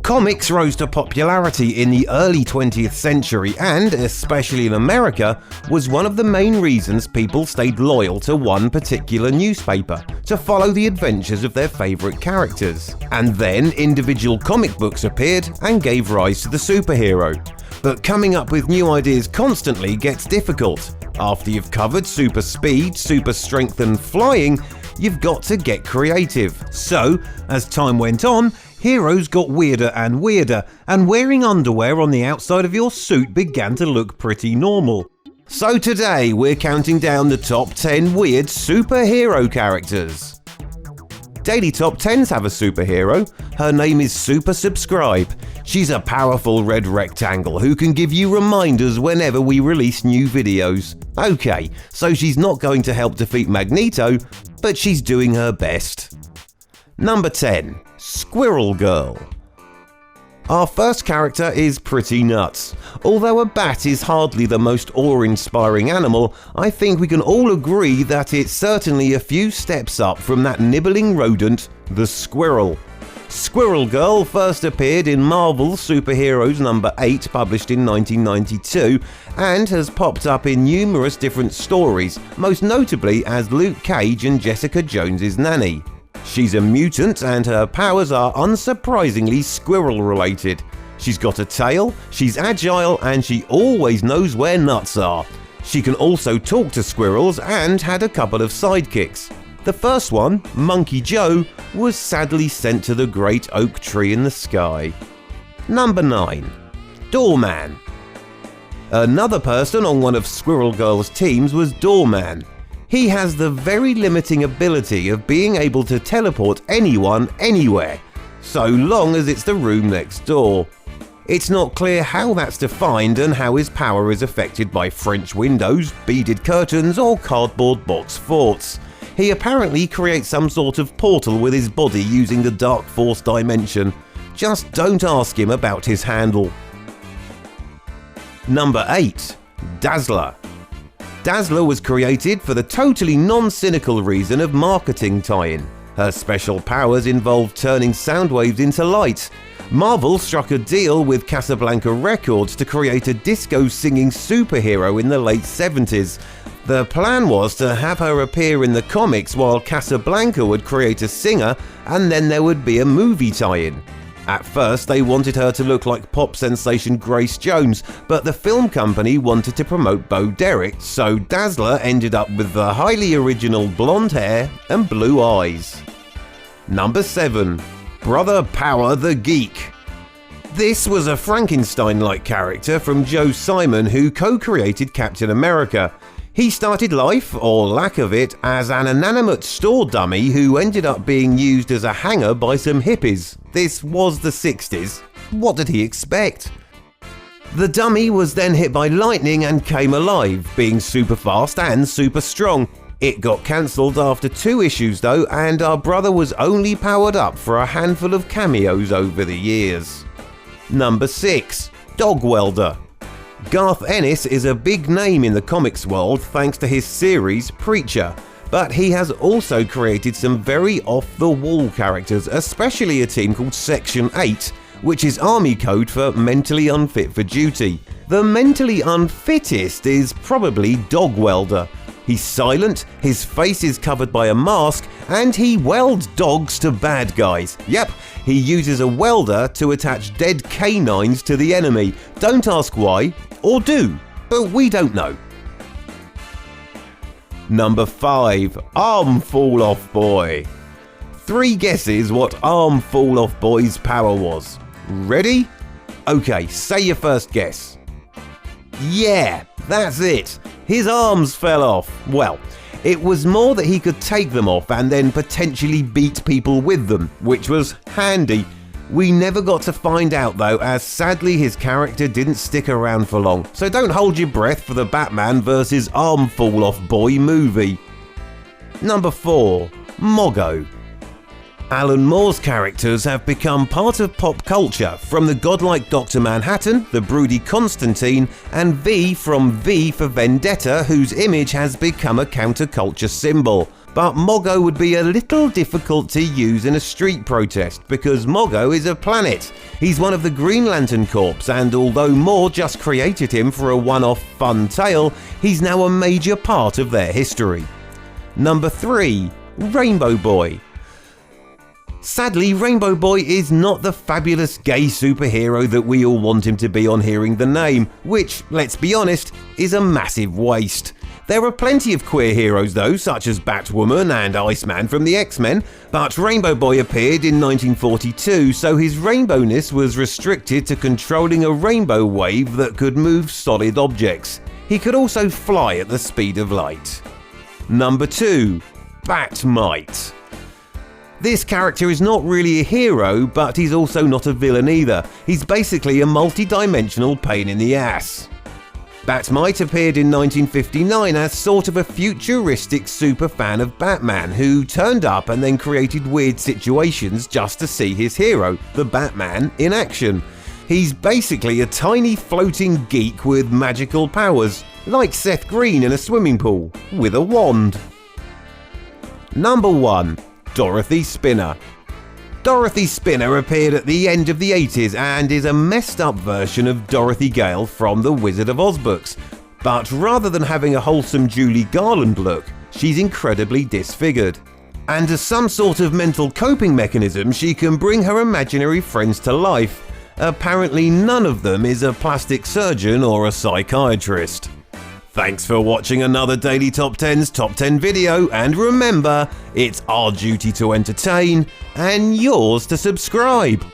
Comics rose to popularity in the early 20th century and, especially in America, was one of the main reasons people stayed loyal to one particular newspaper, to follow the adventures of their favourite characters. And then individual comic books appeared and gave rise to the superhero. But coming up with new ideas constantly gets difficult. After you've covered super speed, super strength and flying, you've got to get creative. So, as time went on, heroes got weirder, and wearing underwear on the outside of your suit began to look pretty normal. So today we're counting down the top 10 weird superhero characters. Daily Top 10s have a superhero. Her name is Super Subscribe. She's a powerful red rectangle who can give you reminders whenever we release new videos. Okay, so she's not going to help defeat Magneto, but she's doing her best. Number 10. Squirrel Girl. Our first character is pretty nuts. Although a bat is hardly the most awe-inspiring animal, I think we can all agree that it's certainly a few steps up from that nibbling rodent, the squirrel. Squirrel Girl first appeared in Marvel's Superheroes number 8, published in 1992, and has popped up in numerous different stories, most notably as Luke Cage and Jessica Jones's nanny. She's a mutant and her powers are unsurprisingly squirrel-related. She's got a tail, she's agile, and she always knows where nuts are. She can also talk to squirrels and had a couple of sidekicks. The first one, Monkey Joe, was sadly sent to the great oak tree in the sky. Number 9. Doorman. Another person on one of Squirrel Girl's teams was Doorman. He has the very limiting ability of being able to teleport anyone anywhere, so long as it's the room next door. It's not clear how that's defined and how his power is affected by French windows, beaded curtains or cardboard box forts. He apparently creates some sort of portal with his body using the Dark Force dimension. Just don't ask him about his handle. Number 8. Dazzler. Dazzler was created for the totally non-cynical reason of marketing tie-in. Her special powers involved turning sound waves into light. Marvel struck a deal with Casablanca Records to create a disco-singing superhero in the late 70s. The plan was to have her appear in the comics while Casablanca would create a singer, and then there would be a movie tie-in. At first they wanted her to look like pop sensation Grace Jones, but the film company wanted to promote Bo Derek, so Dazzler ended up with the highly original blonde hair and blue eyes. Number 7. Brother Power the Geek. This was a Frankenstein-like character from Joe Simon who co-created Captain America. He started life, or lack of it, as an inanimate store dummy who ended up being used as a hanger by some hippies. This was the 60s. What did he expect? The dummy was then hit by lightning and came alive, being super fast and super strong. It got cancelled after 2 issues though, and our brother was only powered up for a handful of cameos over the years. Number 6. Dog Welder. Garth Ennis is a big name in the comics world thanks to his series Preacher, but he has also created some very off-the-wall characters, especially a team called Section 8, which is army code for mentally unfit for duty. The mentally unfittest is probably Dog Welder. He's silent, his face is covered by a mask, and he welds dogs to bad guys. Yep, he uses a welder to attach dead canines to the enemy. Don't ask why, or do, but we don't know. Number 5. Arm Fall Off Boy. 3 guesses what Arm Fall Off Boy's power was. Ready? Okay, say your first guess. Yeah, that's it. His arms fell off. Well, it was more that he could take them off and then potentially beat people with them, which was handy. We never got to find out though, as sadly his character didn't stick around for long, so don't hold your breath for the Batman vs Arm Fall Off Boy movie. Number 4. Mojo. Alan Moore's characters have become part of pop culture, from the godlike Dr. Manhattan, the broody Constantine, and V from V for Vendetta, whose image has become a counterculture symbol. But Mojo would be a little difficult to use in a street protest because Mojo is a planet. He's one of the Green Lantern Corps, and although Moore just created him for a one-off fun tale, he's now a major part of their history. Number 3. Rainbow Boy. Sadly, Rainbow Boy is not the fabulous gay superhero that we all want him to be on hearing the name, which, let's be honest, is a massive waste. There are plenty of queer heroes though, such as Batwoman and Iceman from the X-Men, but Rainbow Boy appeared in 1942, so his rainbowness was restricted to controlling a rainbow wave that could move solid objects. He could also fly at the speed of light. Number 2. Batmite. This character is not really a hero, but he's also not a villain either. He's basically a multi-dimensional pain in the ass. Batmite appeared in 1959 as sort of a futuristic superfan of Batman who turned up and then created weird situations just to see his hero, the Batman, in action. He's basically a tiny floating geek with magical powers, like Seth Green in a swimming pool, with a wand. Number 1. Dorothy Spinner. Dorothy Spinner appeared at the end of the 80s and is a messed up version of Dorothy Gale from the Wizard of Oz books, but rather than having a wholesome Julie Garland look, she's incredibly disfigured. And as some sort of mental coping mechanism, she can bring her imaginary friends to life. Apparently none of them is a plastic surgeon or a psychiatrist. Thanks for watching another Daily Top 10's Top 10 video, and remember, it's our duty to entertain and yours to subscribe.